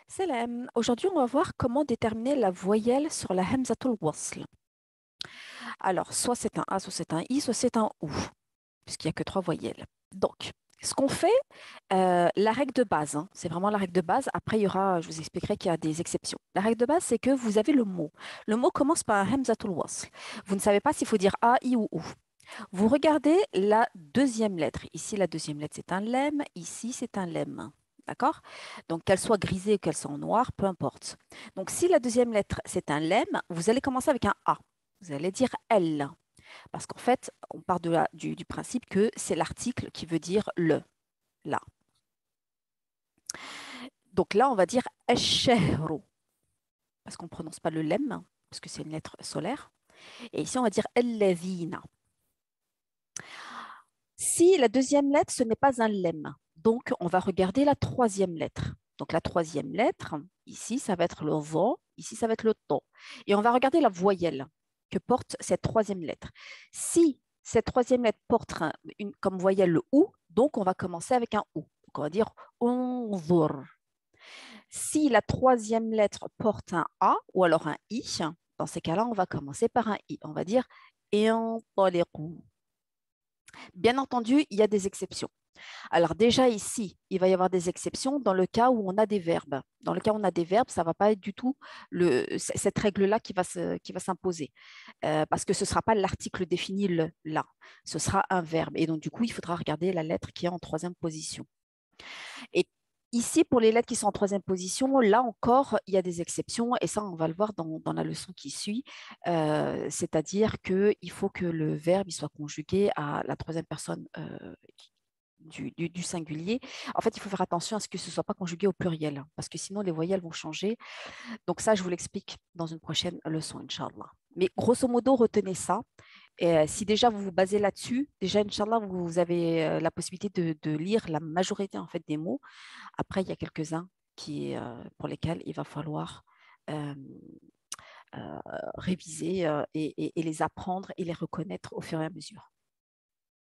Salam. Aujourd'hui, on va voir comment déterminer la voyelle sur la hamzatul wasl. Alors, soit c'est un A, soit c'est un I, soit c'est un OU, puisqu'il n'y a que trois voyelles. Donc, ce qu'on fait, la règle de base, hein, c'est vraiment la règle de base. Après, il y aura, je vous expliquerai qu'il y a des exceptions. La règle de base, c'est que vous avez le mot. Le mot commence par un hamzatul wasl. Vous ne savez pas s'il faut dire A, I ou OU. Vous regardez la deuxième lettre. Ici, la deuxième lettre, c'est un lemme. Ici, c'est un lemme. D'accord? Donc, qu'elle soit grisée ou qu'elle soit en noir, peu importe. Donc, si la deuxième lettre, c'est un lemme, vous allez commencer avec un A. Vous allez dire L. Parce qu'en fait, on part du principe que c'est l'article qui veut dire le, là. Donc là, on va dire Eshehru. Parce qu'on ne prononce pas le lemme, parce que c'est une lettre solaire. Et ici, on va dire Ellavina. Si la deuxième lettre, ce n'est pas un lemme, donc on va regarder la troisième lettre. Donc la troisième lettre, ici, ça va être le vo, ici, ça va être le to. Et on va regarder la voyelle que porte cette troisième lettre. Si cette troisième lettre porte comme voyelle le ou, donc on va commencer avec un ou. Donc on va dire unzur. Si la troisième lettre porte un a ou alors un i, dans ces cas-là, on va commencer par un i. On va dire intaliqu. Bien entendu, il y a des exceptions. Alors déjà ici, il va y avoir des exceptions dans le cas où on a des verbes. Dans le cas où on a des verbes, ça ne va pas être du tout cette règle-là qui va s'imposer. Parce que ce ne sera pas l'article défini le, là, ce sera un verbe. Et donc du coup, il faudra regarder la lettre qui est en troisième position. Et ici, pour les lettres qui sont en troisième position, là encore, il y a des exceptions, et ça, on va le voir dans la leçon qui suit. C'est-à-dire qu'il faut que le verbe il soit conjugué à la troisième personne du singulier. En fait, il faut faire attention à ce que ce ne soit pas conjugué au pluriel, parce que sinon, les voyelles vont changer. Donc ça, je vous l'explique dans une prochaine leçon, Inch'Allah. Mais grosso modo, retenez ça. Et si déjà vous vous basez là-dessus, déjà, Inch'Allah, vous avez la possibilité de lire la majorité en fait, des mots. Après, il y a quelques-uns pour lesquels il va falloir euh, réviser et les apprendre et les reconnaître au fur et à mesure.